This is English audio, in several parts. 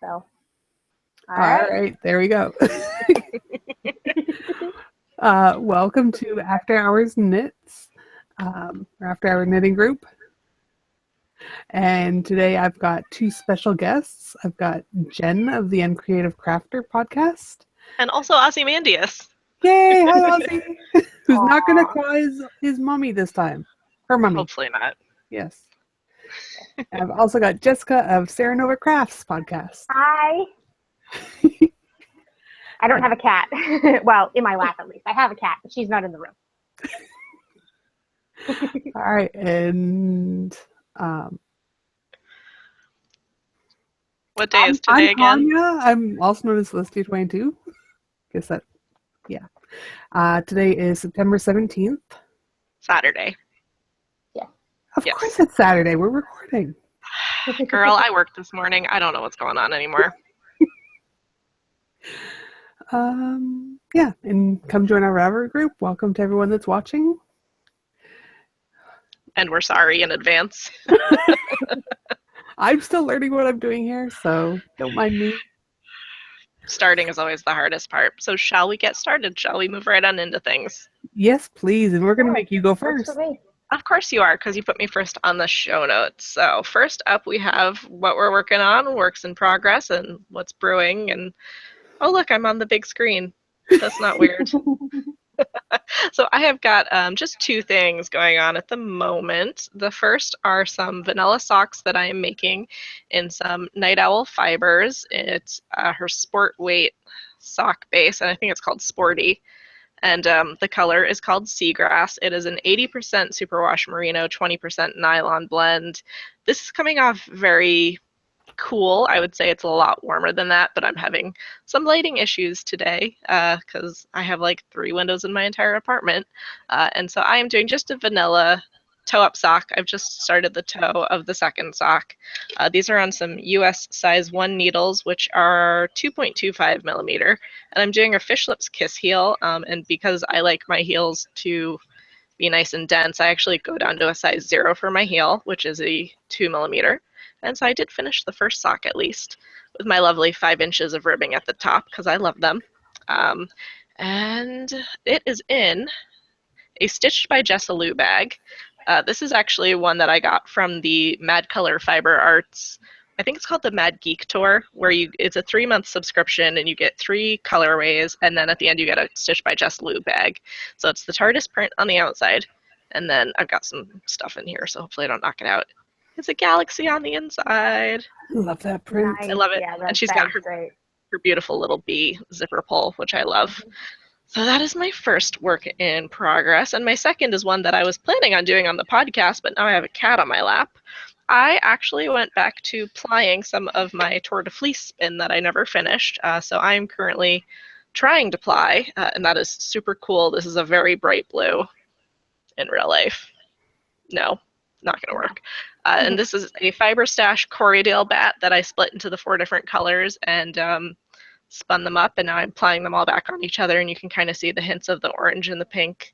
So, all right, there we go. Welcome to After Hours Knits, or After Hour Knitting Group. And today I've got two special guests. I've got Jen of the Uncreative Crafter podcast. And also Ozymandias. Yay! Hi, Ozzy! Who's not going to call his mommy this time. Her mommy. Hopefully not. Yes. I've also got Jessica of Sarah Nova Crafts podcast. Hi. I don't have a cat. Well, in my lap at least. I have a cat, but she's not in the room. All right, and what day is today again? Tanya. I'm also known as Celestia22. Guess that, yeah. Today is September 17th. Saturday. Yeah. Of course it's Saturday. We're recording. Girl, I worked this morning. I don't know what's going on anymore. Yeah, and come join our Ravelry group. Welcome to everyone that's watching. And we're sorry in advance. I'm still learning what I'm doing here, so don't mind me. Starting is always the hardest part. So shall we get started? Shall we move right on into things? Yes, please. And we're going to make you go first. Of course you are, because you put me first on the show notes. So first up, we have what we're working on, works in progress, and what's brewing. And oh, look, I'm on the big screen. That's not weird. So I have got just two things going on at the moment. The first are some vanilla socks that I am making in some Night Owl fibers. It's her sport weight sock base, and I think it's called Sporty. And the color is called Seagrass. It is an 80% superwash merino, 20% nylon blend. This is coming off very cool. I would say it's a lot warmer than that, but I'm having some lighting issues today because I have like 3 windows in my entire apartment. And so I am doing just a vanilla toe-up sock. I've just started the toe of the second sock. These are on some US size 1 needles, which are 2.25 millimeter. And I'm doing a Fish Lips Kiss heel. And because I like my heels to be nice and dense, I actually go down to a size 0 for my heel, which is a 2 millimeter. And so I did finish the first sock at least with my lovely 5 inches of ribbing at the top because I love them. And it is in a Stitched by Jessa Lou bag. This is actually one that I got from the Mad Color Fiber Arts. I think it's called the Mad Geek Tour, where it's a 3-month subscription and you get 3 colorways, and then at the end you get a Stitched by Jessa Lou bag. So it's the TARDIS print on the outside, and then I've got some stuff in here, so hopefully I don't knock it out. It's a galaxy on the inside. I love that print. I love it. Yeah, and she's got her beautiful little bee zipper pull, which I love. Mm-hmm. So that is my first work in progress. And my second is one that I was planning on doing on the podcast, but now I have a cat on my lap. I actually went back to plying some of my Tour de Fleece spin that I never finished. So I'm currently trying to ply, and that is super cool. This is a very bright blue in real life. No, not going to work. And this is a Fiber Stash Corriedale bat that I split into the 4 different colors and spun them up, and now I'm plying them all back on each other, and you can kind of see the hints of the orange and the pink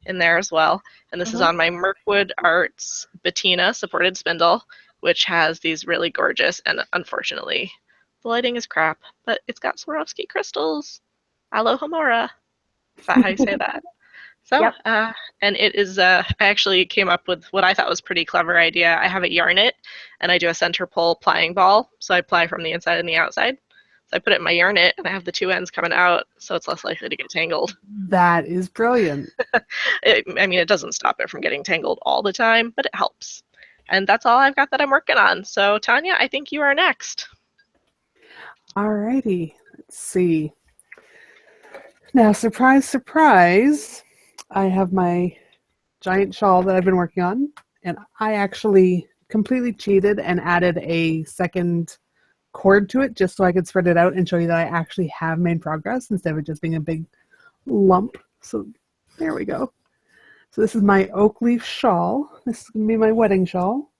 in there as well. And this is on my Mirkwood Arts Bettina supported spindle, which has these really gorgeous, and unfortunately the lighting is crap, but it's got Swarovski crystals. Alohomora. Is that how you say that? So, yep. And it is, I actually came up with what I thought was a pretty clever idea. I have it yarn it, and I do a center pull plying ball. So I ply from the inside and the outside. So I put it in my yarn it, and I have the 2 ends coming out, so it's less likely to get tangled. That is brilliant. It doesn't stop it from getting tangled all the time, but it helps. And that's all I've got that I'm working on. So, Tanya, I think you are next. Alrighty. Let's see. Now, surprise, surprise, I have my giant shawl that I've been working on, and I actually completely cheated and added a second cord to it just so I could spread it out and show you that I actually have made progress instead of it just being a big lump. So there we go. So this is my oak leaf shawl. This is going to be my wedding shawl.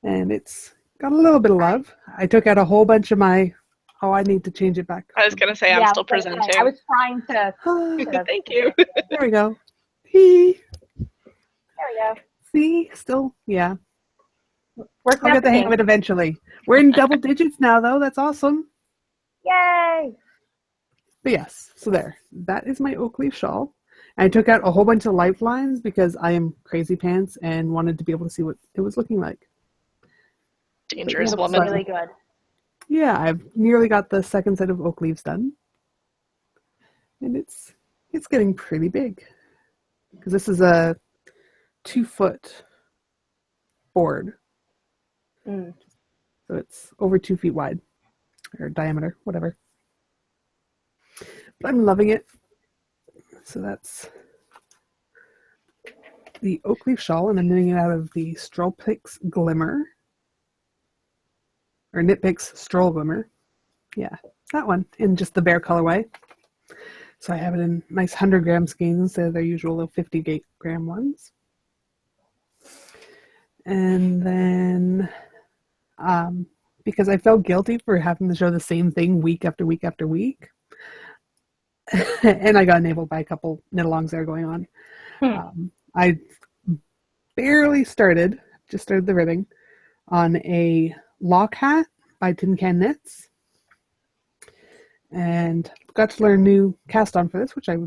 And it's got a little bit of love. I took out a whole bunch of my... Oh, I need to change it back. I was going to say, I'm still presenting. I was trying to... Thank you. There we go. There we go. See? Still, yeah. Working I'll out get the hang of kinks. it eventually. We're in double digits now, though. That's awesome. Yay! But yes, so there. That is my oak leaf shawl. I took out a whole bunch of lifelines because I am crazy pants and wanted to be able to see what it was looking like. Dangerous yeah, woman. Really good. Yeah, I've nearly got the second set of oak leaves done. And it's getting pretty big. Because this is a 2-foot board. Mm. So it's over 2 feet wide. Or diameter, whatever. But I'm loving it. So that's the oak leaf shawl, and I'm knitting it out of the Stroll Picks Glimmer. Or Knit Picks Stroll Glimmer. Yeah, that one in just the bare colorway. So I have it in nice 100-gram skeins instead of their usual little 50-gram ones. And then, because I felt guilty for having to show the same thing week after week after week, and I got enabled by a couple knit-alongs there going on. I barely just started the ribbing on a lock hat by Tin Can Knits, and got to learn new cast on for this, which I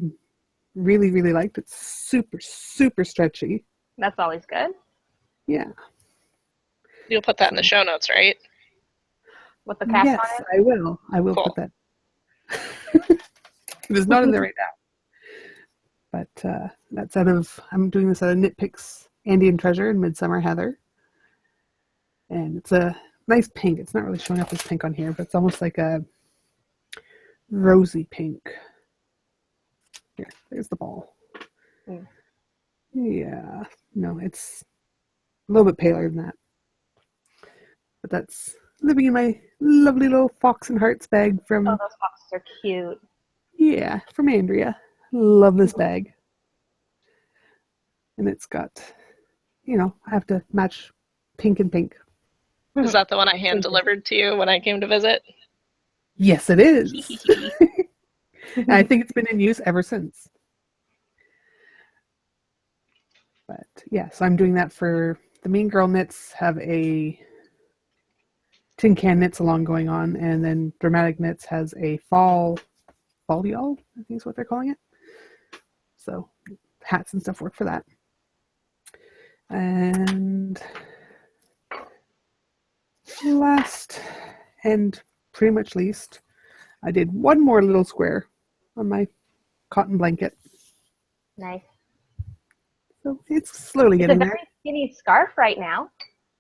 really, really liked. It's super, super stretchy. That's always good. Yeah. You'll put that in the show notes, right? With the cast Yes, on it. I will. I will Cool. put that. It is not in there right now. But I'm doing this out of Knit Picks Andean Treasure and Midsummer Heather. And it's a nice pink. It's not really showing up as pink on here, but it's almost like a rosy pink. Here, there's the ball. Mm. Yeah. No, it's a little bit paler than that. But that's living in my lovely little Fox and Hearts bag from... Oh, those boxes are cute. Yeah, from Andrea. Love this bag. And it's got, I have to match pink and pink. Is that the one I hand delivered to you when I came to visit? Yes, it is. And I think it's been in use ever since. But yeah, so I'm doing that for the Mean Girl Knits, have a Tin Can Knits along going on, and then Dramatic Knits has a fall y'all, I think is what they're calling it. So hats and stuff work for that. And last and pretty much least, I did one more little square on my cotton blanket. Nice. So it's slowly It's a getting there. very skinny scarf right now.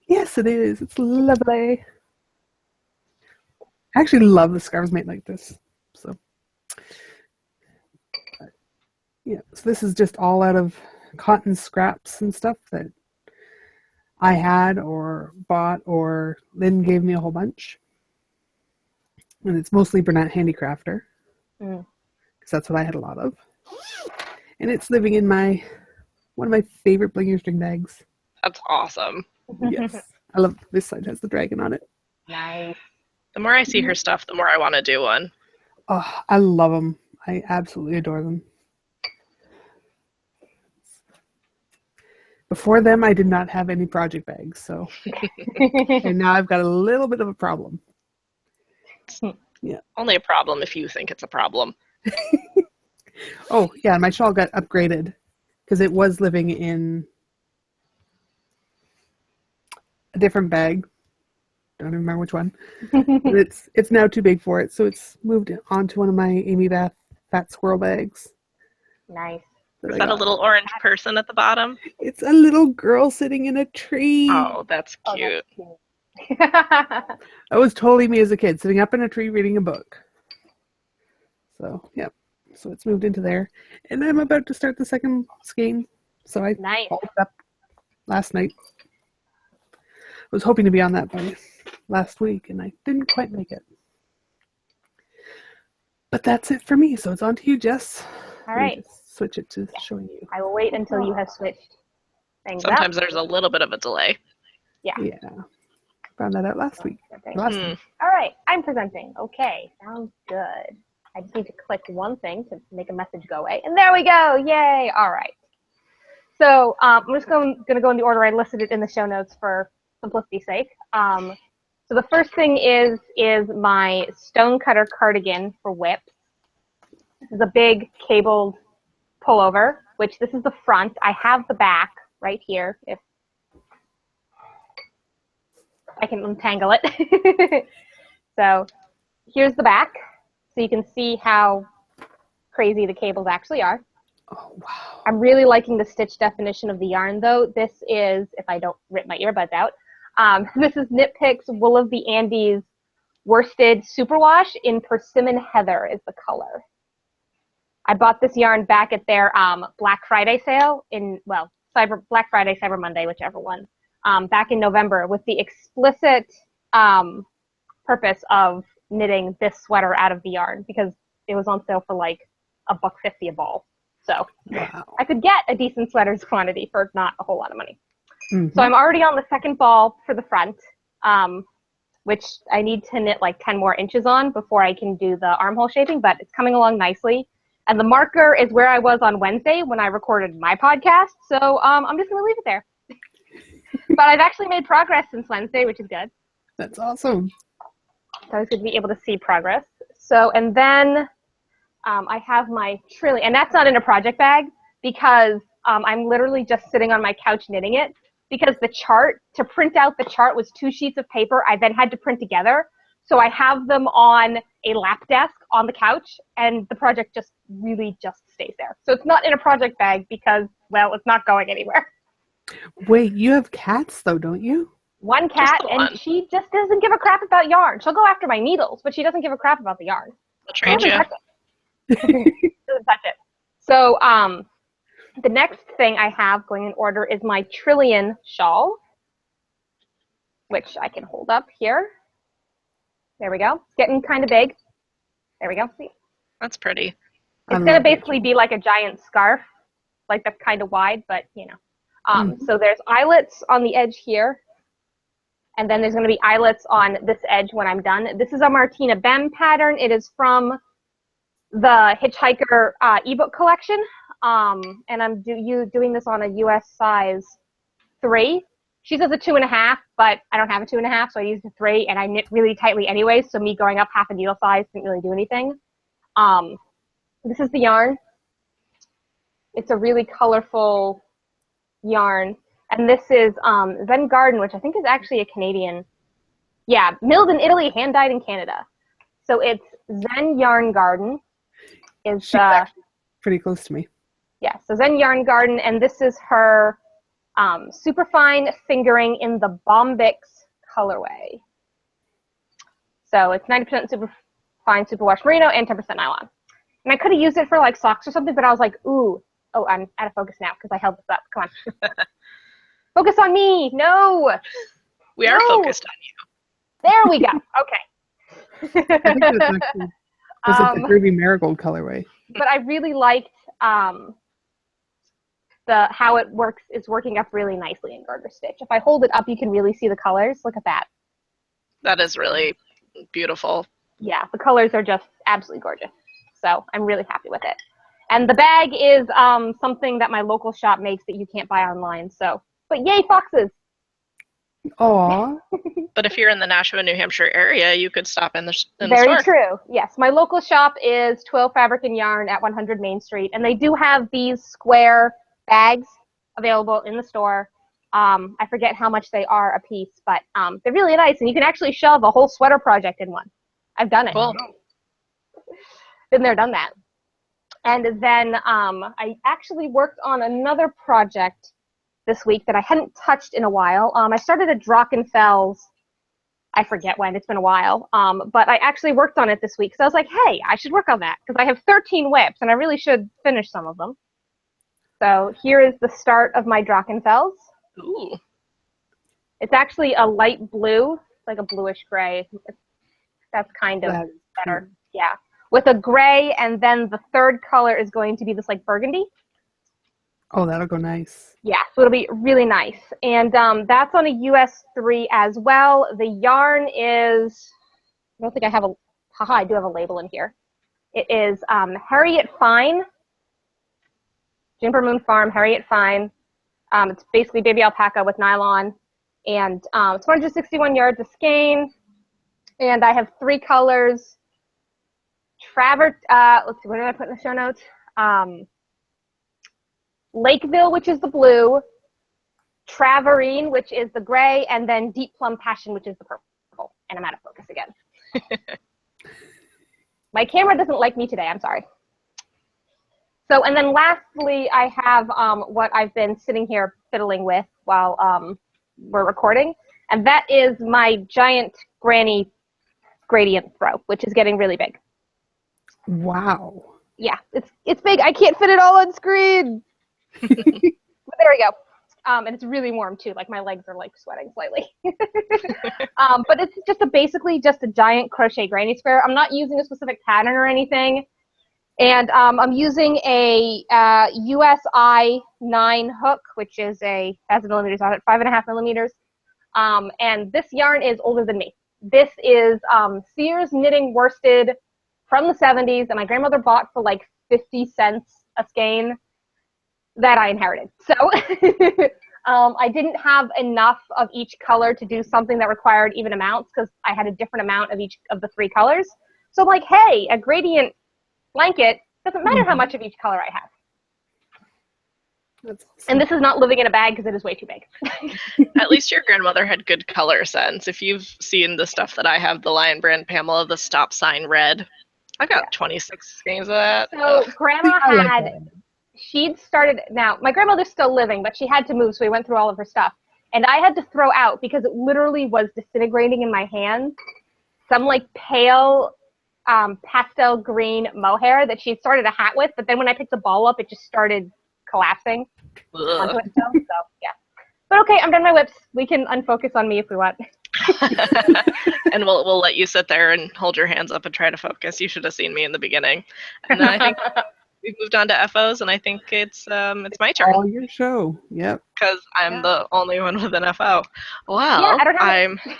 Yes, it is. It's lovely. I actually love the scarves made like this. So, yeah. So this is just all out of cotton scraps and stuff that I had or bought, or Lynn gave me a whole bunch. And it's mostly Bernat Handicrafter. Mm. Because that's what I had a lot of. And it's living in one of my favorite Blinger string bags. That's awesome. Yes. I love this side has the dragon on it. Nice. The more I see her stuff, the more I want to do one. Oh, I love them. I absolutely adore them. Before them, I did not have any project bags, so and now I've got a little bit of a problem. Only a problem if you think it's a problem. Oh, yeah, my shawl got upgraded because it was living in a different bag. Don't even remember which one. But it's now too big for it, so it's moved onto one of my Amy Bath Fat Squirrel bags. Nice. Is that a little orange person at the bottom? It's a little girl sitting in a tree. Oh, that's Oh, cute. that's cute. That was totally me as a kid, sitting up in a tree reading a book. So, yeah. So it's moved into there. And I'm about to start the second skein. So I Nice. followed up last night. I was hoping to be on that by last week, and I didn't quite make it. But that's it for me. So it's on to you, Jess. All Let me right. just switch it to showing you. I will wait until you have switched things Sometimes up. there's a little bit of a delay. Yeah. Found that out last week. Okay. Last week. All right. I'm presenting. Okay. Sounds good. I just need to click one thing to make a message go away. And there we go. Yay. All right. So I'm just going to go in the order I listed it in the show notes for simplicity's sake. So the first thing is my Stonecutter cardigan for whips. This is a big cabled pullover, which this is the front. I have the back right here, if I can untangle it. So here's the back, so you can see how crazy the cables actually are. Oh, wow. I'm really liking the stitch definition of the yarn, though. This is, if I don't rip my earbuds out, this is Knit Picks Wool of the Andes Worsted Superwash in Persimmon Heather is the color. I bought this yarn back at their Black Friday sale Black Friday, Cyber Monday, whichever one, back in November, with the explicit purpose of knitting this sweater out of the yarn because it was on sale for like $1.50 a ball. So Wow. I could get a decent sweater's quantity for not a whole lot of money. Mm-hmm. So I'm already on the second ball for the front, which I need to knit like 10 more inches on before I can do the armhole shaping, but it's coming along nicely. And the marker is where I was on Wednesday when I recorded my podcast, so I'm just going to leave it there. But I've actually made progress since Wednesday, which is good. That's awesome. So I was going to be able to see progress. So, and then I have my Trillian, and that's not in a project bag because I'm literally just sitting on my couch knitting it because the chart, to print out the chart was 2 sheets of paper I then had to print together. So I have them on a lap desk on the couch, and the project just really just stays there. So it's not in a project bag because, well, it's not going anywhere. Wait, you have cats though, don't you? One cat, the and one. she just doesn't give a crap about yarn. She'll go after my needles, but she doesn't give a crap about the yarn. I'll trade you. Doesn't touch it. So the next thing I have going in order is my Trillian shawl, which I can hold up here. There we go. It's getting kind of big. There we go. See? That's pretty. It's going to basically be like a giant scarf, like that's kind of wide, but you know. So there's eyelets on the edge here, and then there's going to be eyelets on this edge when I'm done. This is a Martina Bem pattern. It is from the Hitchhiker ebook collection, and I'm doing this on a US size 3. She says a 2.5, but I don't have a 2.5, so I used a 3, and I knit really tightly anyway, so me going up half a needle size didn't really do anything. This is the yarn. It's a really colorful yarn, and this is Zen Garden, which I think is actually a Canadian. Yeah, milled in Italy, hand-dyed in Canada. So it's Zen Yarn Garden. She's actually pretty close to me. Yeah, so Zen Yarn Garden, and this is her Superfine Fingering in the Bombix colorway. So it's 90% Superfine Superwash Merino and 10% nylon. And I could have used it for like socks or something, but I was like, ooh, oh, I'm out of focus now because I held this up. Come on. Focus on me. No. We are focused on you. There we go. Okay. I think that's actually was it the Groovy Marigold colorway. But I really liked how it works. It's working up really nicely in Garter Stitch. If I hold it up, you can really see the colors. Look at that. That is really beautiful. Yeah, the colors are just absolutely gorgeous. So I'm really happy with it. And the bag is something that my local shop makes that you can't buy online. So, but yay, foxes! Aw. But if you're in the Nashua, New Hampshire area, you could stop in the store. Very true. Yes, my local shop is Twill Fabric and Yarn at 100 Main Street, and they do have these square bags available in the store. I forget how much they are a piece, but they're really nice, and you can actually shove a whole sweater project in one. I've done it. Cool. Been there, done that. And then I actually worked on another project this week that I hadn't touched in a while. I started a Drachenfels, I forget when, it's been a while, but I actually worked on it this week. So I was like, hey, I should work on that because I have 13 whips and I really should finish some of them. So here is the start of my Drachenfels. Ooh. It's actually a light blue, like a bluish gray. That's kind of better. Cool. Yeah. With a gray, and then the third color is going to be this like burgundy. Oh, that'll go nice. Yeah, so it'll be really nice. And that's on a US 3 as well. The yarn is, I don't think I have a, haha, I do have a label in here. It is Harriet Fine, Jimper Moon Farm, Harriet Fine. It's basically baby alpaca with nylon. And it's 161 yards of skein. And I have 3 colors. Let's see, what did I put in the show notes? Lakeville, which is the blue. Traverine, which is the gray. And then Deep Plum Passion, which is the purple. And I'm out of focus again. My camera doesn't like me today. I'm sorry. So, and then lastly, I have what I've been sitting here fiddling with while we're recording. And that is my giant granny gradient throw, which is getting really big. Wow. Yeah, it's big. I can't fit it all on screen. But there we go. And it's really warm too. Like my legs are like sweating slightly. But it's just basically just a giant crochet granny square. I'm not using a specific pattern or anything. And I'm using a USI 9 hook, which is has millimeters on it, 5.5 millimeters. And this yarn is older than me. This is Sears Knitting Worsted from the 70s that my grandmother bought for like 50 cents a skein that I inherited. So I didn't have enough of each color to do something that required even amounts because I had a different amount of each of the 3 colors. So I'm like, hey, a gradient blanket doesn't matter how much of each color I have. That's awesome. And this is not living in a bag because it is way too big. At least your grandmother had good color sense. If you've seen the stuff that I have, the Lion Brand Pamela, the stop sign red, I got 26 skeins of that. So Grandma I like had, that. she'd started, now my grandmother's still living, but she had to move, so we went through all of her stuff. And I had to throw out, because it literally was disintegrating in my hand, some like pale pastel green mohair that she had started a hat with, but then when I picked the ball up, it just started collapsing onto Ugh. itself. So yeah. But okay, I'm done my whips. We can unfocus on me if we want. And we'll let you sit there and hold your hands up and try to focus. You should have seen me in the beginning. And then I think we've moved on to FOs, and I think it's my turn All your show. Yep. because I'm the only one with an FO. Well, Yeah, I don't have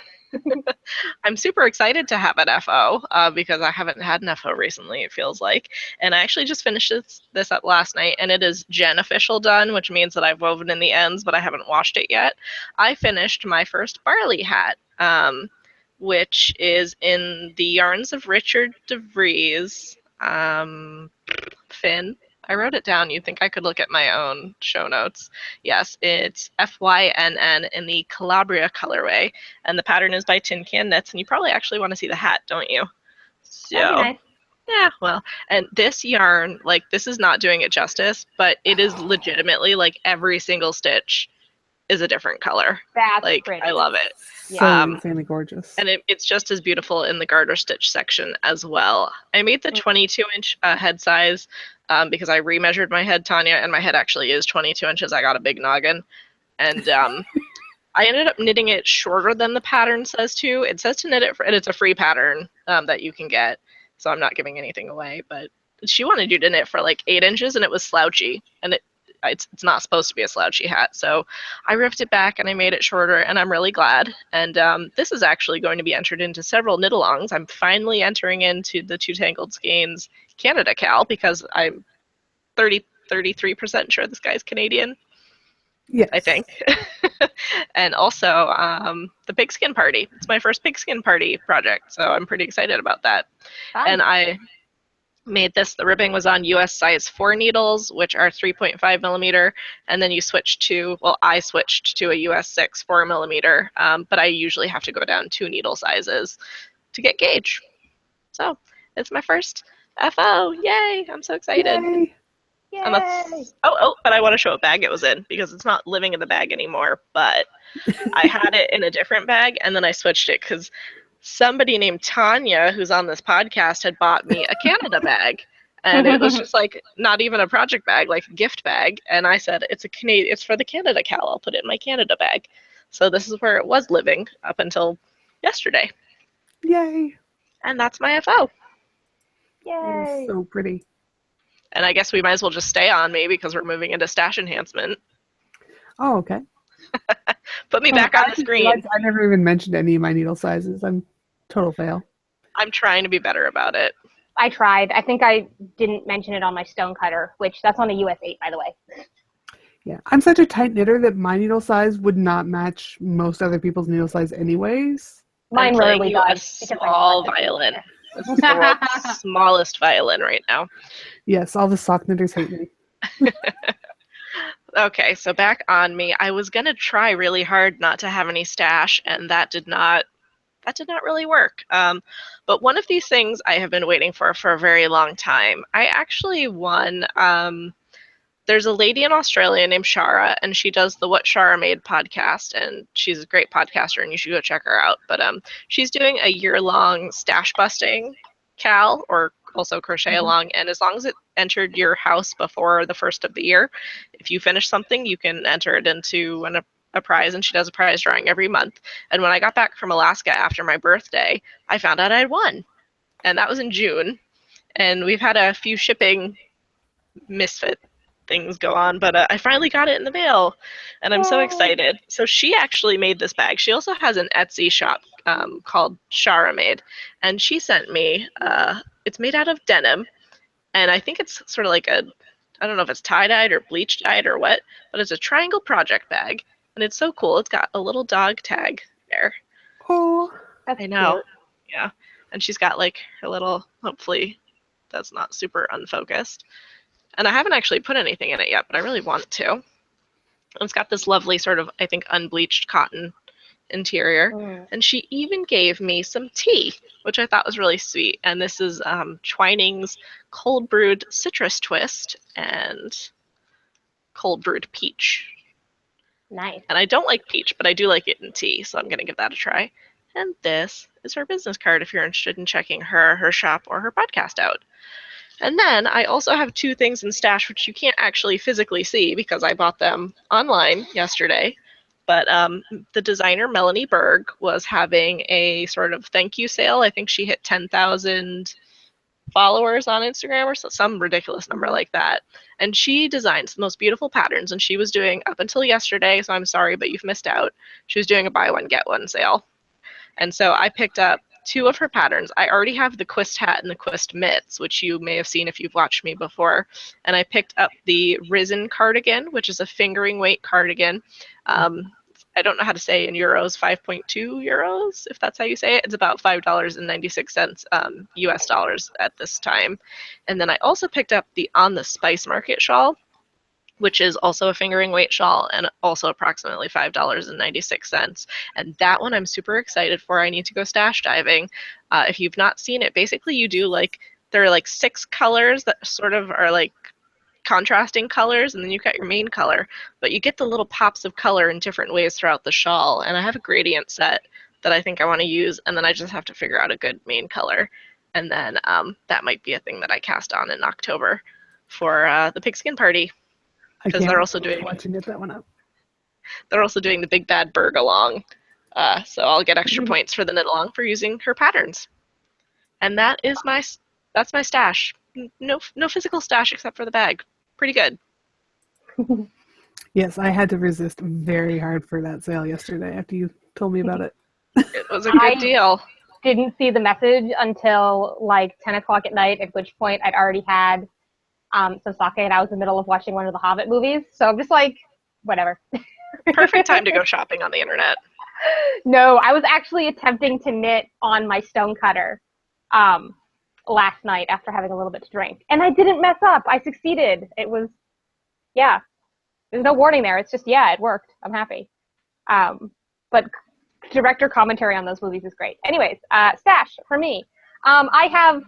I'm super excited to have an FO because I haven't had an FO recently, it feels like. And I actually just finished this up last night, and it is Jen official done, which means that I've woven in the ends, but I haven't washed it yet. I finished my first barley hat, which is in the yarns of Richard DeVries. Finn. I wrote it down. You'd think I could look at my own show notes. Yes, it's FYNN in the Calabria colorway, and the pattern is by Tin Can Knits, and you probably actually want to see the hat, don't you? So, That'd be nice. yeah, well, and this yarn, like, this is not doing it justice, but it is legitimately, like, every single stitch is a different color. That's Like, pretty. I love it. So insanely gorgeous. And it's just as beautiful in the garter stitch section as well. I made the 22-inch head size because I remeasured my head, Tanya, and my head actually is 22 inches. I got a big noggin. And I ended up knitting it shorter than the pattern says to. It says to knit it, and it's a free pattern that you can get. So I'm not giving anything away. But she wanted you to knit for like 8 inches, and it was slouchy. And it's not supposed to be a slouchy hat. So I ripped it back and I made it shorter, and I'm really glad. And this is actually going to be entered into several knit-alongs. I'm finally entering into the Two Tangled Skeins Canada Cal because I'm 33% sure this guy's Canadian. Yes. I think. And also the Pigskin Party. It's my first Pigskin Party project, so I'm pretty excited about that. Fun. And I made this, the ribbing was on US size 4 needles, which are 3.5 millimeter, and then you switch to, well, I switched to a US 6 4 millimeter, but I usually have to go down 2 needle sizes to get gauge. So it's my first FO. Yay! I'm so excited. Yay. Yay. And that's, but I want to show what bag it was in because it's not living in the bag anymore, but I had it in a different bag, and then I switched it because somebody named Tanya, who's on this podcast, had bought me a Canada bag, and it was just like not even a project bag, like a gift bag. And I said, it's for the Canada Cal. I'll put it in my Canada bag. So this is where it was living up until yesterday, Yay. and that's my FO. That Yay. is so pretty. And I guess we might as well just stay on me because we're moving into stash enhancement. Oh, okay. Put me back on the I screen. realized I never even mentioned any of my needle sizes. I'm total fail. I'm trying to be better about it. I tried. I think I didn't mention it on my stone cutter, which that's on a US 8, by the way. Yeah, I'm such a tight knitter that my needle size would not match most other people's needle size anyways. Mine I'm playing rarely you a does. because I small collect it. violin. This is the world's smallest violin right now. Yes, all the sock knitters hate me. Okay, so back on me. I was gonna try really hard not to have any stash, and that did not really work. But one of these things I have been waiting for a very long time. I actually won. There's a lady in Australia named Shara, and she does the What Shara Made podcast, and she's a great podcaster, and you should go check her out. But she's doing a year-long stash busting cal, or also crochet along, and as long as it entered your house before the first of the year, if you finish something, you can enter it into a prize, and she does a prize drawing every month. And when I got back from Alaska after my birthday, I found out I'd won, and that was in June. And we've had a few shipping misfit things go on, but I finally got it in the mail, and I'm so Yay. excited. So she actually made this bag. She also has an Etsy shop called Shara Made, and she sent me, it's made out of denim, and I think it's sort of like I don't know if it's tie-dyed or bleach-dyed or what, but it's a triangle project bag, and it's so cool. It's got a little dog tag there. Oh, That's I know. cute. Yeah. And she's got like her little, hopefully that's not super unfocused. And I haven't actually put anything in it yet, but I really want to. And it's got this lovely sort of, I think, unbleached cotton interior. Mm. And she even gave me some tea, which I thought was really sweet. And this is Twining's cold brewed citrus twist and cold brewed peach. Nice. And I don't like peach, but I do like it in tea, so I'm going to give that a try. And this is her business card if you're interested in checking her shop, or her podcast out. And then I also have two things in stash which you can't actually physically see because I bought them online yesterday. But the designer Melanie Berg was having a sort of thank you sale. I think she hit 10,000 followers on Instagram or some ridiculous number like that. And she designs the most beautiful patterns, and she was doing, up until yesterday, so I'm sorry, but you've missed out, she was doing a buy one, get one sale. And so I picked up two of her patterns. I already have the Quist hat and the Quist mitts, which you may have seen if you've watched me before. And I picked up the Risen cardigan, which is a fingering weight cardigan. I don't know how to say in euros, 5.2 euros, if that's how you say it. It's about $5.96 US dollars at this time. And then I also picked up the On the Spice Market shawl, which is also a fingering weight shawl and also approximately $5.96. And that one I'm super excited for. I need to go stash diving. If you've not seen it, basically you do there are 6 colors that sort of are like contrasting colors, and then you've got your main color, but you get the little pops of color in different ways throughout the shawl. And I have a gradient set that I think I want to use, and then I just have to figure out a good main color. And then that might be a thing that I cast on in October for the pigskin party. Because they're also doing watching it that one up. They're also doing the Big Bad Berg along, so I'll get extra points for the knit along for using her patterns. And that's my stash. No physical stash except for the bag. Pretty good. Yes, I had to resist very hard for that sale yesterday after you told me about it. It was a good deal. Didn't see the message until like 10 o'clock at night, at which point I'd already had some sake, and I was in the middle of watching one of the Hobbit movies, so I'm just like, whatever. Perfect time to go shopping on the internet. No, I was actually attempting to knit on my stonecutter last night after having a little bit to drink, and I didn't mess up. I succeeded. It was, yeah, there's no warning there. It's just, yeah, it worked. I'm happy. But director commentary on those movies is great. Anyways, stash for me. I have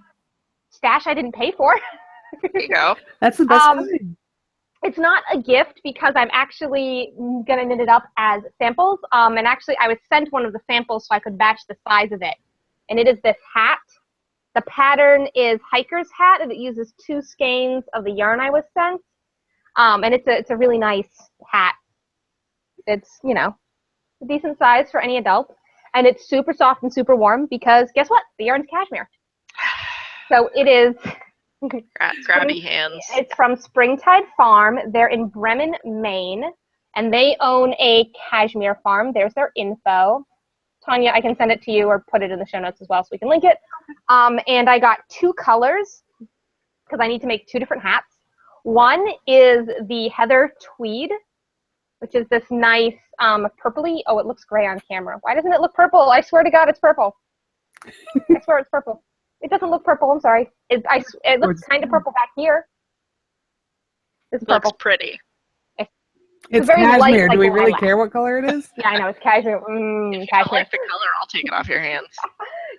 stash I didn't pay for. There you go. That's the best kind. It's not a gift because I'm actually going to knit it up as samples. And actually, I was sent one of the samples so I could match the size of it. And it is this hat. The pattern is hiker's hat, and it uses 2 skeins of the yarn I was sent. And it's a really nice hat. It's, a decent size for any adult. And it's super soft and super warm because guess what? The yarn's cashmere. So it is... Grabby hands. It's from Springtide Farm. They're in Bremen, Maine, and they own a cashmere farm. There's their info. Tanya, I can send it to you or put it in the show notes as well so we can link it. And I got 2 colors because I need to make 2 different hats. One is the heather tweed, which is this nice purpley. Oh, it looks gray on camera. Why doesn't it look purple? I swear to God, it's purple. I swear it's purple. It doesn't look purple. I'm sorry. It looks kind of purple back here. It's purple. Looks pretty. It's very light, cashmere. like Do we really lilac. care what color it is? Yeah, I know. It's cashmere. If you don't Cashmere. like the color, I'll take it off your hands.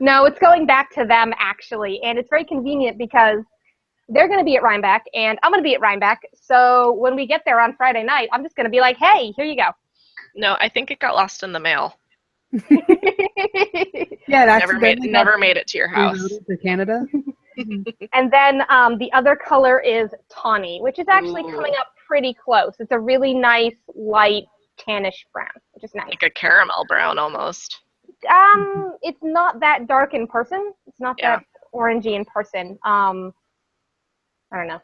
No, it's going back to them, actually. And it's very convenient because they're going to be at Rhinebeck, and I'm going to be at Rhinebeck. So when we get there on Friday night, I'm just going to be like, hey, here you go. No, I think it got lost in the mail. Yeah, it Never made it to your house. to Canada. And then the other color is tawny, which is actually coming up pretty close. It's a really nice, light, tannish brown, which is nice. Like a caramel brown almost. It's not that dark in person. It's not that orangey in person. I don't know.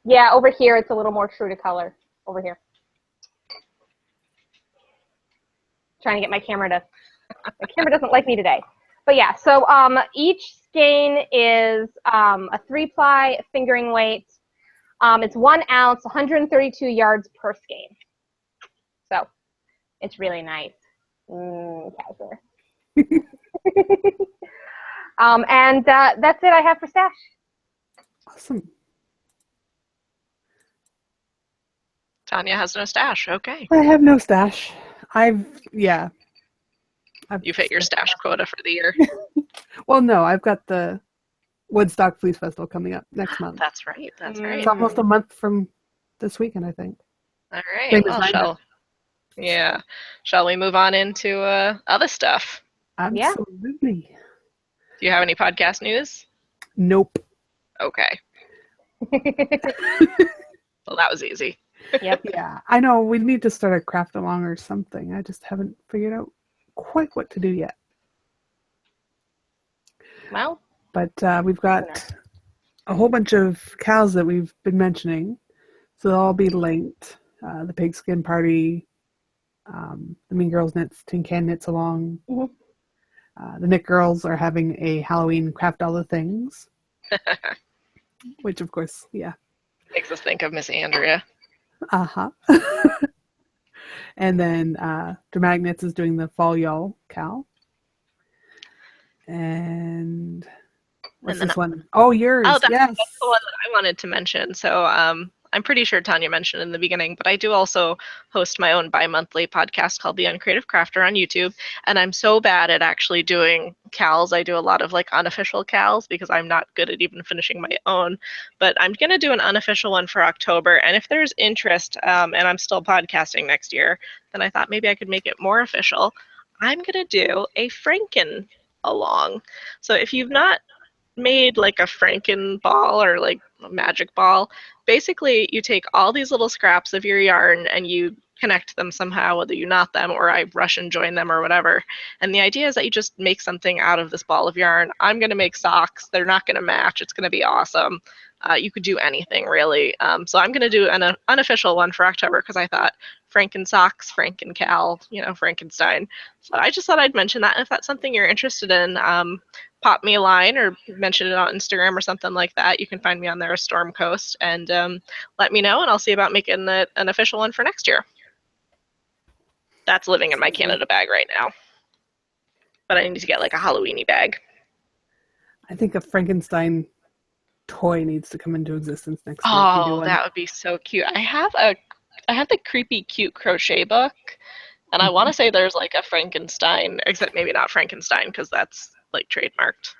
Yeah, over here it's a little more true to color. Over here. Trying to get my camera to. My camera doesn't like me today. But yeah, so each skein is a 3-ply fingering weight. It's 1 ounce, 132 yards per skein. So it's really nice. Cashmere. And that's it I have for stash. Awesome. Tanya has no stash. Okay. I have no stash. You've hit your stash quota for the year. Well, no, I've got the Woodstock Fleece Festival coming up next month. That's right. That's right. It's almost a month from this weekend, I think. All right. Same as Well, Rhinebeck. shall we move on into other stuff? Absolutely. Do you have any podcast news? Nope. Okay. Well, that was easy. Yep. Yeah, I know. We need to start a craft along or something. I just haven't figured out quite what to do yet. Well, But we've got a whole bunch of cows that we've been mentioning. So they'll all be linked. The Pigskin Party, the Mean Girls Knits, Tin Can Knits Along. Mm-hmm. The Knit Girls are having a Halloween Craft All the Things. Which, of course, yeah. Makes us think of Miss Andrea. Uh-huh. And then Dramatic Knits is doing the Fall Y'all cow. And what's this one? Oh, yours. Oh, yes. that's the one that I wanted to mention. So I'm pretty sure Tanya mentioned in the beginning, but I do also host my own bi-monthly podcast called The Uncreative Crafter on YouTube. And I'm so bad at actually doing cals. I do a lot of like unofficial cals because I'm not good at even finishing my own. But I'm going to do an unofficial one for October. And if there's interest, and I'm still podcasting next year, then I thought maybe I could make it more official. I'm going to do a Franken along. So if you've not made like a Franken ball or like a magic ball, basically you take all these little scraps of your yarn and you connect them somehow, whether you knot them or I rush and join them or whatever. And the idea is that you just make something out of this ball of yarn. I'm going to make socks. They're not going to match. It's going to be awesome. You could do anything really. So I'm going to do an unofficial one for October because I thought Franken socks, Franken cal, Frankenstein. So I just thought I'd mention that. And if that's something you're interested in, pop me a line or mention it on Instagram or something like that. You can find me on there, Storm Coast, and let me know, and I'll see about making an official one for next year. That's living in my Canada bag right now. But I need to get like a Halloween-y bag. I think a Frankenstein toy needs to come into existence next year. Oh, that would be so cute. I have the creepy cute crochet book, and I want to say there's like a Frankenstein, except maybe not Frankenstein because that's like trademarked.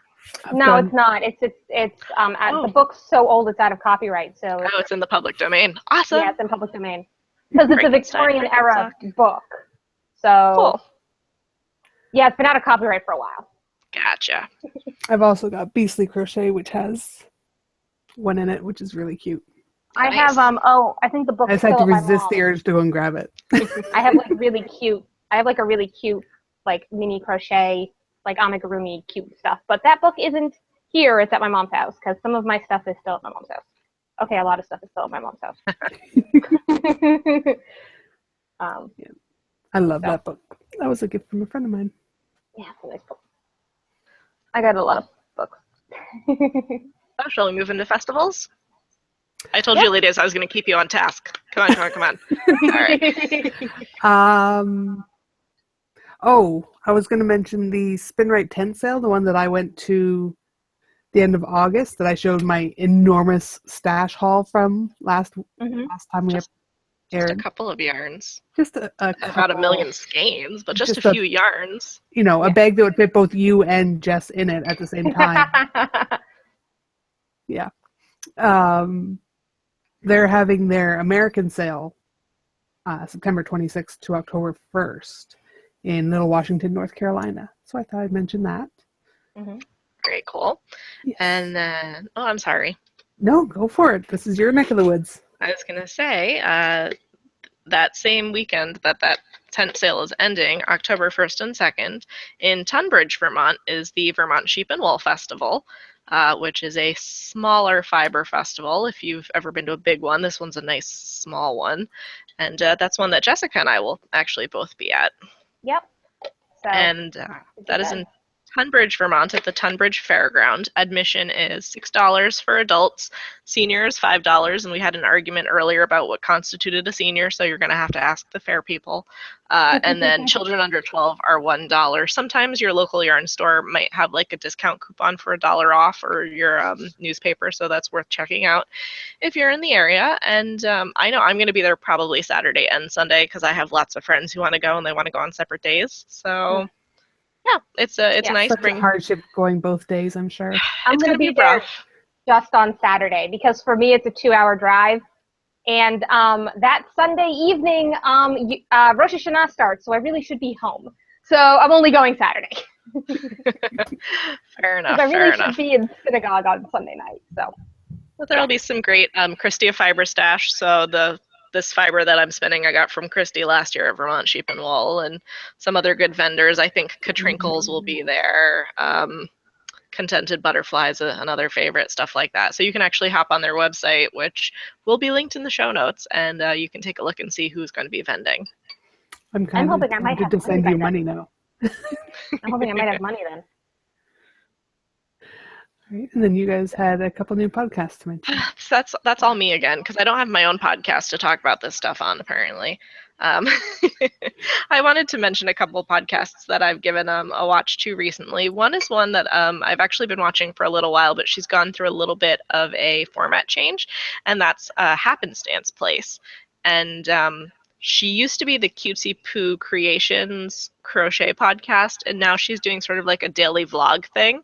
no, it's not. The book's so old it's out of copyright. So Oh, it's in the public domain. Awesome. yeah, it's in public domain because it's a Frankenstein, Victorian era book. So Cool. yeah, it's been out of copyright for a while. Gotcha. I've also got Beastly Crochet, which has one in it, which is really cute. I Nice. have I think the book. I just had to resist the urge to go and grab it. I have like really cute. I have like a really cute like mini crochet like amigurumi cute stuff. But that book isn't here. It's at my mom's house because some of my stuff is still at my mom's house. Okay, a lot of stuff is still at my mom's house. I love that book. That was a gift from a friend of mine. Yeah, it's a nice book. I got a lot of books. Oh, shall we move into festivals? I told you, ladies, I was going to keep you on task. Come on. All right. Oh, I was going to mention the Spinrite tent sale, the one that I went to the end of August that I showed my enormous stash haul from last time we Just a aired. couple of yarns. Just a About a couple, million skeins, but just a few yarns. You know, a bag that would fit both you and Jess in it at the same time. Yeah. They're having their American sale September 26th to October 1st in Little Washington, North Carolina. So I thought I'd mention that. Very cool. Yes. And then, oh, I'm sorry. No, go for it. This is your neck of the woods. I was going to say, that same weekend that tent sale is ending, October 1st and 2nd, in Tunbridge, Vermont, is the Vermont Sheep and Wool Festival, which is a smaller fiber festival. If you've ever been to a big one, this one's a nice small one. And that's one that Jessica and I will actually both be at. Yep. So, and that is in Tunbridge, Vermont, at the Tunbridge Fairground. Admission is $6 for adults, seniors $5, and we had an argument earlier about what constituted a senior, so you're going to have to ask the fair people. And then children under 12 are $1. Sometimes your local yarn store might have like a discount coupon for $1 off, or your newspaper, so that's worth checking out if you're in the area. And I know I'm going to be there probably Saturday and Sunday because I have lots of friends who want to go and they want to go on separate days. So yeah, it's a nice Such a hardship going both days, I'm sure. I'm going to be there just on Saturday because for me it's a 2-hour drive. And that Sunday evening, Rosh Hashanah starts, so I really should be home. So I'm only going Saturday. Fair enough. I really should be in synagogue on Sunday night. So. Well, there'll be some great Christia fiber stash. So this fiber that I'm spinning, I got from Christy last year at Vermont Sheep and Wool, and some other good vendors. I think Katrinkles will be there. Contented Butterflies, another favorite, stuff like that. So you can actually hop on their website, which will be linked in the show notes, and you can take a look and see who's going to be vending. I'm hoping I might have to send you money now. I'm hoping I might have money then. Right. And then you guys had a couple new podcasts to mention. That's all me again, because I don't have my own podcast to talk about this stuff on, apparently. I wanted to mention a couple podcasts that I've given a watch to recently. One is one that I've actually been watching for a little while, but she's gone through a little bit of a format change, and that's Happenstance Place. And she used to be the Cutesy Poo Creations crochet podcast, and now she's doing sort of like a daily vlog thing.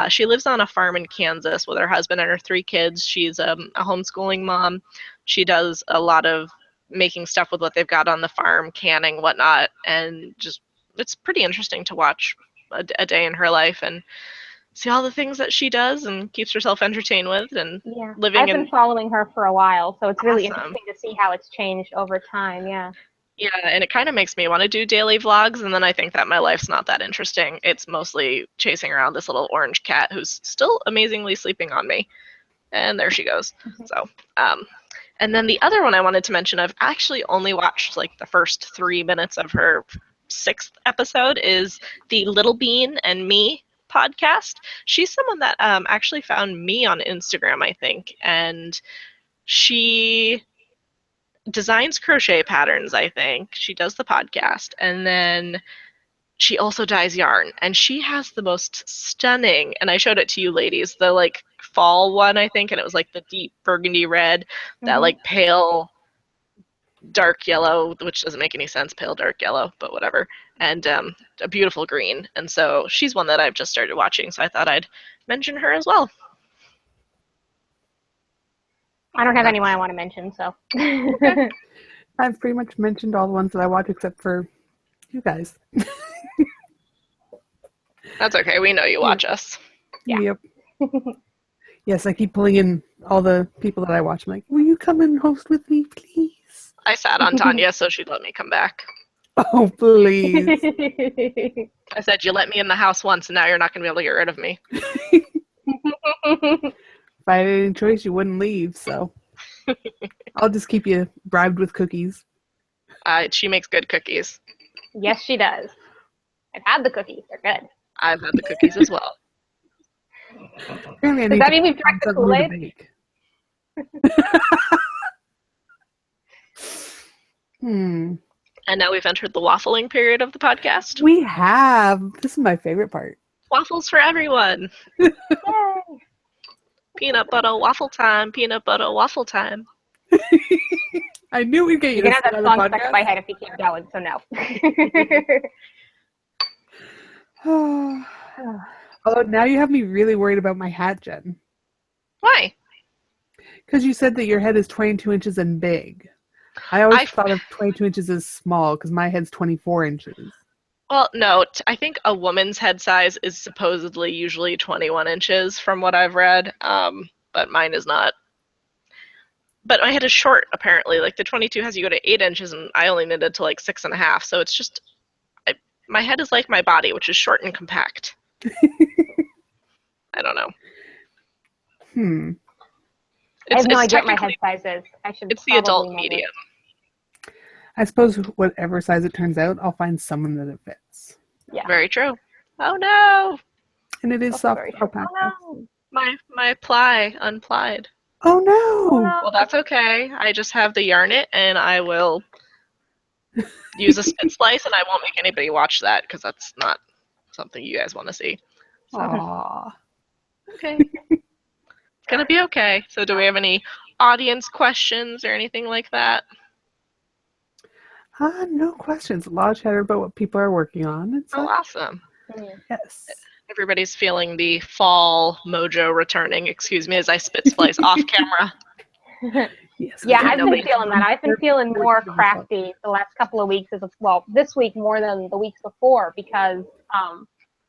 She lives on a farm in Kansas with her husband and her 3 kids. She's a homeschooling mom. She does a lot of making stuff with what they've got on the farm, canning, whatnot, and just it's pretty interesting to watch a day in her life and see all the things that she does and keeps herself entertained with and living. I've been following her for a while, so it's really interesting to see how it's changed over time. Yeah, and it kind of makes me want to do daily vlogs, and then I think that my life's not that interesting. It's mostly chasing around this little orange cat who's still amazingly sleeping on me, and there she goes. So and then the other one I wanted to mention, I've actually only watched like the first 3 minutes of her 6th episode, is the Little Bean and Me podcast. She's someone that actually found me on Instagram, I think, and she designs crochet patterns, I think. She does the podcast, and then she also dyes yarn, and she has the most stunning, and I showed it to you ladies, the like fall one, I think, and it was like the deep burgundy red, that like pale dark yellow, which doesn't make any sense, pale dark yellow, but whatever, and a beautiful green. And so she's one that I've just started watching, so I thought I'd mention her as well. I don't have anyone I want to mention, so. I've pretty much mentioned all the ones that I watch except for you guys. That's okay. We know you watch us. Yeah. Yep. Yes, I keep pulling in all the people that I watch. I'm like, will you come and host with me, please? I sat on Tanya so she'd let me come back. Oh, please. I said, you let me in the house once, and now you're not going to be able to get rid of me. If I had any choice, you wouldn't leave, so I'll just keep you bribed with cookies. She makes good cookies. Yes, she does. I've had the cookies. They're good. I've had the cookies as well. Does that mean we've drank the Kool-Aid? Hmm. And now we've entered the waffling period of the podcast. We have. This is my favorite part. Waffles for everyone. Yay! Peanut butter waffle time. Peanut butter waffle time. I knew we'd get you You're to gonna have sit that on song the stuck in my head if you keep going, so no. podcast. Although now you have me really worried about my hat, Jen. Why? Because you said that your head is 22 inches and big. I always I- thought of 22 inches as small because my head's 24 inches. Well, no, I think a woman's head size is supposedly usually 21 inches from what I've read, but mine is not. But my head is short, apparently. Like, the 22 has you go to 8 inches, and I only knitted to, like, 6.5, so it's just... my head is like my body, which is short and compact. I don't know. I have no It's idea what my technically- head size is. I should. It's the adult probably know medium. I suppose whatever size it turns out, I'll find someone that it fits. Yeah. Very true. Oh no! And it is That's soft very true. alpaca. Oh, My ply unplied. Oh no. no! Oh, no. Well, that's okay. I just have the yarn it, and I will use a spit slice, and I won't make anybody watch that because that's not something you guys want to see. So, Aw. okay. It's gonna be okay. So, do we have any audience questions or anything like that? No questions. A lot of chatter about what people are working on. It's Oh, awesome. yes. Everybody's feeling the fall mojo returning. Excuse me as I spit slice off camera. Yes. Yeah, Yeah, I've been nobody- feeling that. I've been feeling more crafty the last couple of weeks. Well, this week more than the weeks before because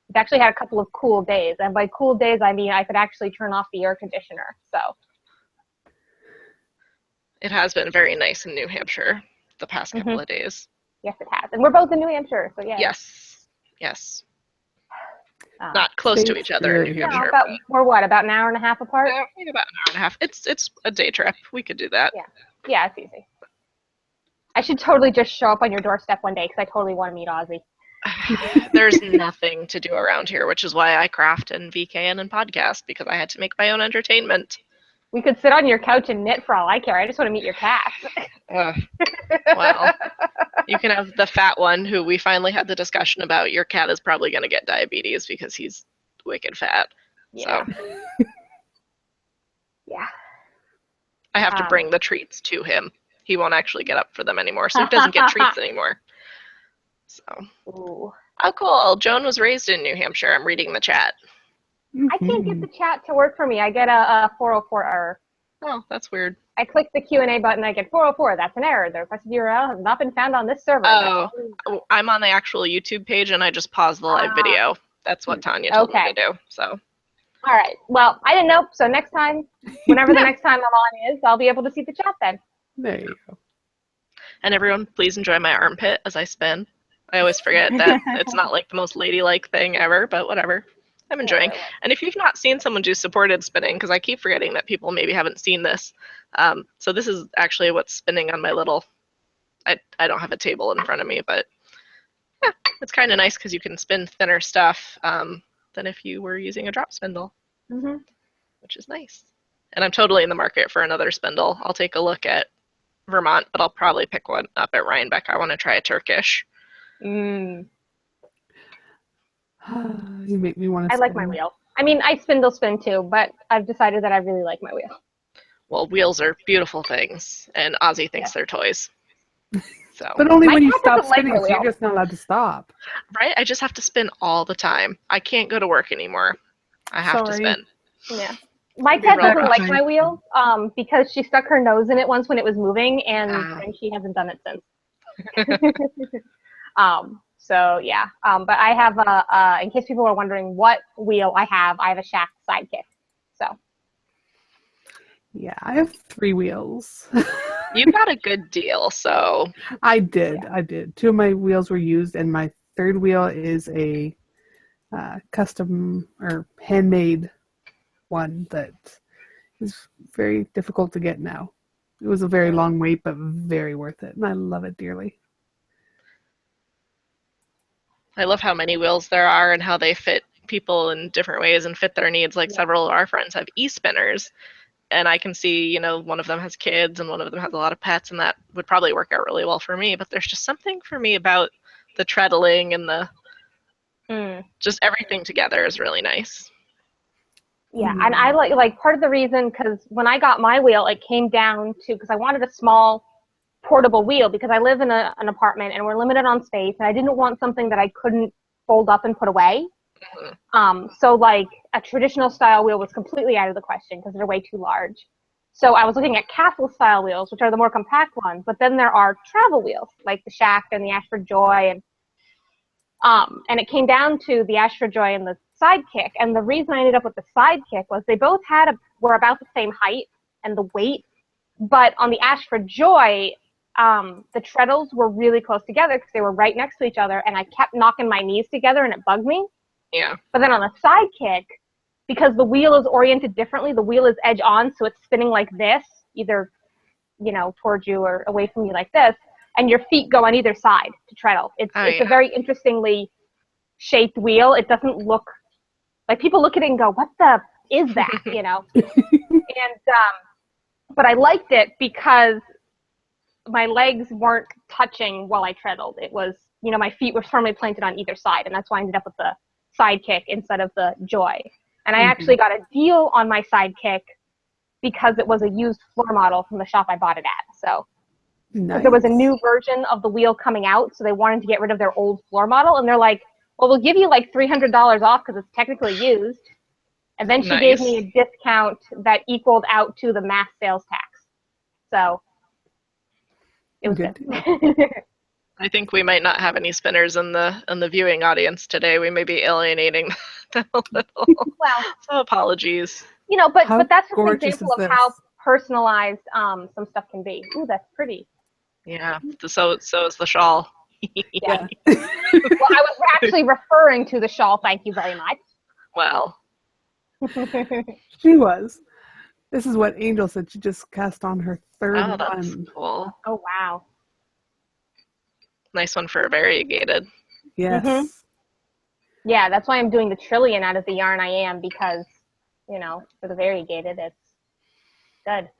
we've actually had a couple of cool days. And by cool days, I mean I could actually turn off the air conditioner. So, It has been very nice in New Hampshire the past couple of days. yes, it has. And we're both in New Hampshire, so yeah. Yes. Yes. Um, Not close to States each other in New very- no, Hampshire. about, we're what, about an hour and a half apart? Yeah, maybe about an hour and a half. It's a day trip. We could do that. Yeah, it's easy. I should totally just show up on your doorstep one day because I totally want to meet Ozzy. There's nothing to do around here, which is why I craft and VKN and podcast because I had to make my own entertainment. We could sit on your couch and knit for all I care. I just want to meet your cat. Well, you can have the fat one who we finally had the discussion about. Your cat is probably going to get diabetes because he's wicked fat. Yeah. So Yeah. I have to bring the treats to him. He won't actually get up for them anymore, so he doesn't get treats anymore. So, Ooh. oh, cool. Joan was raised in New Hampshire. I'm reading the chat. I can't get the chat to work for me. I get a 404 error. Oh, that's weird. I click the Q&A button. I get 404. That's an error. The requested URL has not been found on this server. Oh, I'm on the actual YouTube page, and I just paused the live video. That's what Tanya told me Okay. to do. So, All right. Well, I didn't know. So next time, whenever the next time I'm on is, I'll be able to see the chat then. There you go. and everyone, please enjoy my armpit as I spin. I always forget that it's not like the most ladylike thing ever, but whatever. I'm enjoying. And if you've not seen someone do supported spinning, because I keep forgetting that people maybe haven't seen this, so this is actually what's spinning on my little, I don't have a table in front of me, but yeah, it's kind of nice because you can spin thinner stuff than if you were using a drop spindle, which is nice. And I'm totally in the market for another spindle. I'll take a look at Vermont, but I'll probably pick one up at Rhinebeck. I want to try a Turkish. Mm. You make me want to. I like my wheel. I mean, I spindle spin too, but I've decided that I really like my wheel. Well, wheels are beautiful things, and Ozzy thinks they're toys. So, But only My when you cat stop doesn't like spinning, my so you're wheel. just not allowed to stop. right? I just have to spin all the time. I can't go to work anymore. I have to Sorry. spin. Yeah. My Be cat real doesn't like frustrating. my wheel because she stuck her nose in it once when it was moving, and, Ah. and she hasn't done it since. So yeah. But I have in case people are wondering what wheel I have a Shaft Sidekick. So Yeah, I have 3 wheels. You got a good deal, so I did. 2 of my wheels were used, and my 3rd wheel is a custom or handmade one that is very difficult to get now. It was a very long wait, but very worth it, and I love it dearly. I love how many wheels there are and how they fit people in different ways and fit their needs. Like several of our friends have e-spinners, and I can see, you know, one of them has kids and one of them has a lot of pets, and that would probably work out really well for me. But there's just something for me about the treadling and the just everything together is really nice. Yeah, and I like part of the reason, because when I got my wheel, it came down to, because I wanted a small portable wheel, because I live in an apartment and we're limited on space, and I didn't want something that I couldn't fold up and put away. So like a traditional style wheel was completely out of the question because they're way too large. So I was looking at castle style wheels, which are the more compact ones, but then there are travel wheels like the Shack and the Ashford Joy, and it came down to the Ashford Joy and the Sidekick. And the reason I ended up with the Sidekick was they both were about the same height and the weight, but on the Ashford Joy, the treadles were really close together because they were right next to each other, and I kept knocking my knees together and it bugged me. Yeah. But then on the Sidekick, because the wheel is oriented differently, the wheel is edge on, so it's spinning like this, either, you know, towards you or away from you like this, and your feet go on either side to treadle. It's a very interestingly shaped wheel. It doesn't look like, people look at it and go, what the is that, you know? And but I liked it because my legs weren't touching while I treadled. It was, you know, my feet were firmly planted on either side, and that's why I ended up with the Sidekick instead of the Joy. And I actually got a deal on my Sidekick because it was a used floor model from the shop I bought it at. So there was a new version of the wheel coming out, so they wanted to get rid of their old floor model, and they're like, well, we'll give you like $300 off because it's technically used. And then she gave me a discount that equaled out to the mass sales tax. So it was good. I think we might not have any spinners in the viewing audience today. We may be alienating them a little. Well, so apologies. You know, but that's just an gorgeous example is of this? how personalized some stuff can be. Ooh, that's pretty. Yeah. So is the shawl. Yeah. Well, I was actually referring to the shawl. Thank you very much. Well. She was. This is what Angel said. She just cast on her third Oh, that's one. cool. Oh, wow. Nice one for a variegated. Yes. Yeah, that's why I'm doing the trillion out of the yarn I am, because, you know, for the variegated, it's good.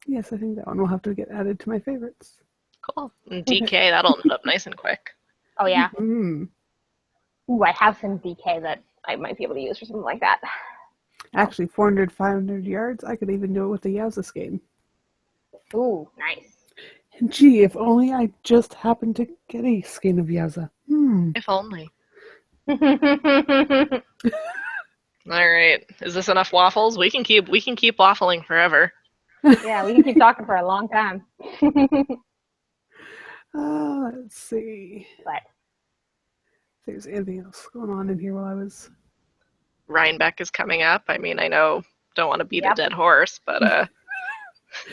Yes, I think that one will have to get added to my favorites. Cool. And DK, that'll end up nice and quick. Oh, yeah. Mm. Ooh, I have some DK that I might be able to use for something like that. Actually, 400, 500 yards, I could even do it with the Yowza skein. Ooh, nice. And gee, if only I just happened to get a skein of Yowza. If only. All right. Is this enough waffles? We can keep waffling forever. Yeah, we can keep talking for a long time. Let's see. But If there's anything else going on in here while I was... Rhinebeck is coming up. I mean, I know, don't want to beat a dead horse, but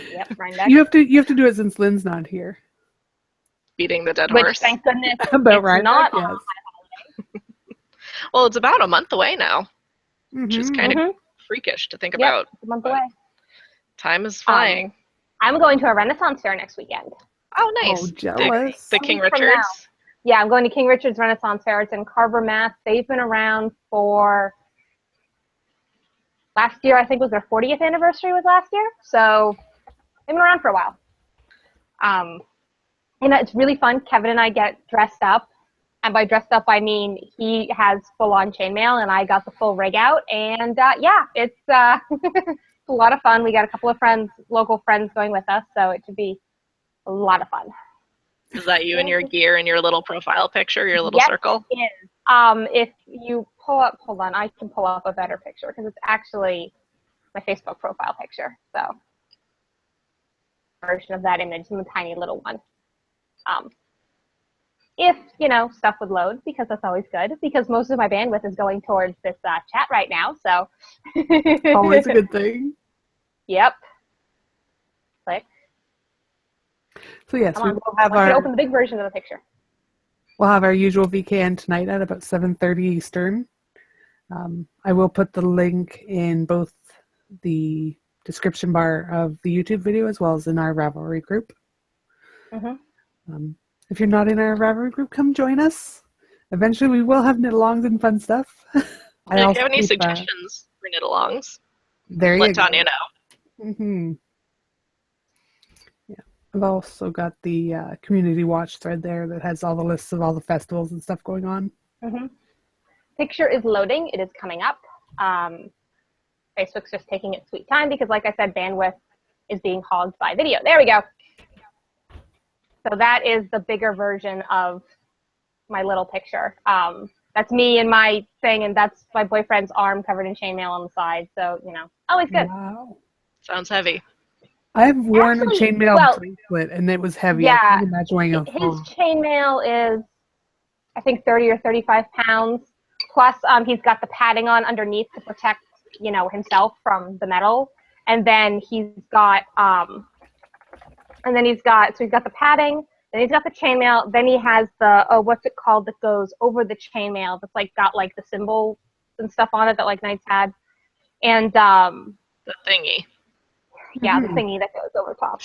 yep, Rhinebeck. You have to do it since Lynn's not here. beating the dead Which, horse. thank goodness, About it's Rhinebeck, not yes. on. Well, it's about a month away now, which is kind of Mhm. freakish to think Yep, about. it's a month but away. Time is flying. I'm going to a Renaissance fair next weekend. Oh, nice. Oh, jealous. The King From now. Richards. Yeah, I'm going to King Richard's Renaissance Fair. It's in Carver, Mass. They've been around for, last year I think was their 40th anniversary was last year. So they've been around for a while. And it's really fun. Kevin and I get dressed up. And by dressed up, I mean he has full-on chainmail and I got the full rig out. And yeah, it's, it's a lot of fun. We got a couple of friends, local friends going with us. So it should be a lot of fun. Is that you and your gear and your little profile picture, your little Yes, circle? it is. If you pull up, hold on, I can pull up a better picture because it's actually my Facebook profile picture. So, version of that image in the tiny little one. If, you know, stuff would load, because that's always good, because most of my bandwidth is going towards this chat right now, so. Always a good thing. Yep. Click. So yes, Come on, we'll have I can open the big version of the picture. We'll have our usual VKN tonight at about 7:30 Eastern. I will put the link in both the description bar of the YouTube video as well as in our Ravelry group. If you're not in our Ravelry group, come join us. Eventually we will have knit-alongs and fun stuff. If you have any suggestions for knit-alongs, there you let go. Tanya know. Mm-hmm. Yeah. I've also got the community watch thread there that has all the lists of all the festivals and stuff going on. Mm-hmm. Picture is loading. It is coming up. Facebook's just taking its sweet time because, like I said, bandwidth is being hogged by video. There we go. So that is the bigger version of my little picture. That's me and my thing, and that's my boyfriend's arm covered in chainmail on the side. So, you know, always good. Wow. Sounds heavy. I've worn Actually, a chainmail well, bracelet, and it was heavy. yeah, I can't imagine wearing a his phone. chainmail is, I think, 30 or 35 pounds. Plus, he's got the padding on underneath to protect, you know, himself from the metal. And then he's got, so he's got the padding, then he's got the chainmail, then he has the, what's it called that goes over the chainmail that's like got like the symbols and stuff on it that like knights had. And, The thingy. yeah, the thingy that goes over top.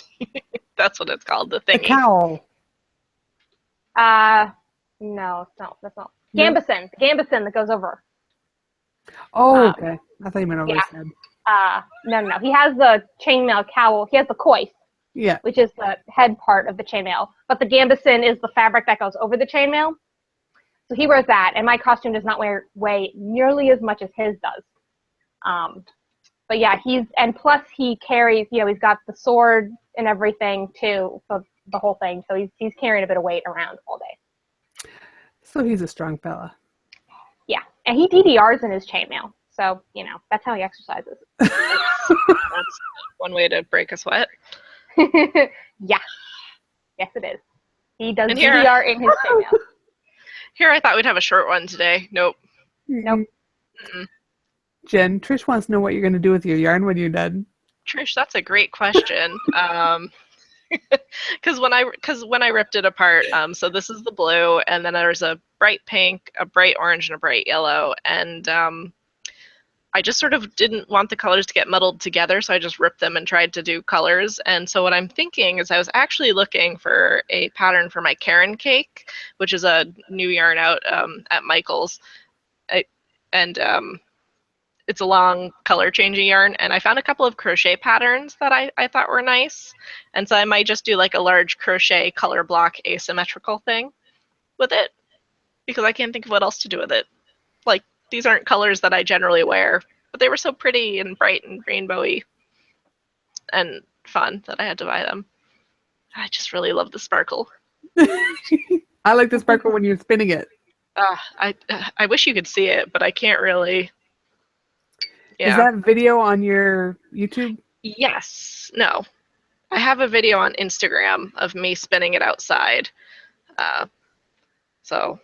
That's what it's called, the The thingy. cowl. No, it's not. That's not. No? Gambeson. The gambeson that goes over. Oh, okay. I thought you meant over yeah. his head. No. He has the chainmail cowl. He has the coif, Yeah. which is the head part of the chainmail. But the gambeson is the fabric that goes over the chainmail. So he wears that, and my costume does not weigh nearly as much as his does. But yeah, and plus he carries, you know, he's got the sword and everything too, so the whole thing. So he's carrying a bit of weight around all day. So he's a strong fella. Yeah, and he DDRs in his chainmail. So, you know, that's how he exercises. That's one way to break a sweat. Yeah. Yes, it is. He does And here- DDR in his chainmail. Here, I thought we'd have a short one today. Nope. Nope. Mm-mm. Jen, Trish wants to know what you're going to do with your yarn when you're done. Trish, that's a great question. Because when I ripped it apart, so this is the blue, and then there's a bright pink, a bright orange, and a bright yellow, and I just sort of didn't want the colors to get muddled together, so I just ripped them and tried to do colors. And so what I'm thinking is I was actually looking for a pattern for my Karen cake, which is a new yarn out at Michael's, it's a long color changing yarn, and I found a couple of crochet patterns that I thought were nice, and so I might just do like a large crochet color block asymmetrical thing with it, because I can't think of what else to do with it. Like, these aren't colors that I generally wear, but they were so pretty and bright and rainbowy and fun that I had to buy them. I just really love the sparkle. I like the sparkle when you're spinning it. I wish you could see it, but I can't really. Yeah. Is that video on your YouTube? Yes. No. I have a video on Instagram of me spinning it outside. So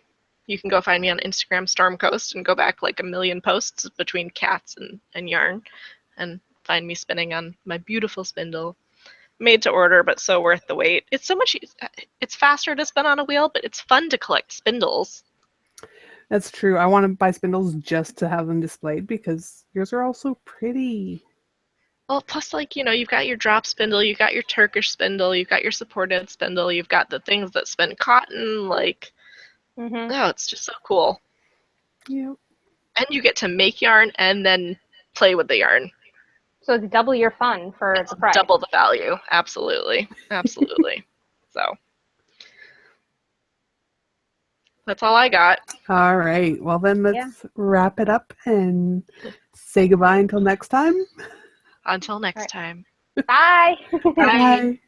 you can go find me on Instagram, Stormcoast, and go back like a million posts between cats and yarn and find me spinning on my beautiful spindle. Made to order, but so worth the wait. It's so much, it's faster to spin on a wheel, but it's fun to collect spindles. That's true. I want to buy spindles just to have them displayed because yours are all so pretty. Well, plus, like, you know, you've got your drop spindle, you've got your Turkish spindle, you've got your supported spindle, you've got the things that spin cotton, like, oh, it's just so cool. Yep. And you get to make yarn and then play with the yarn. So it's double your fun for the price. Double the value. Absolutely. Absolutely. So that's all I got. All right. Well, then let's wrap it up and say goodbye until next time. Until next time. Bye. Bye. Bye.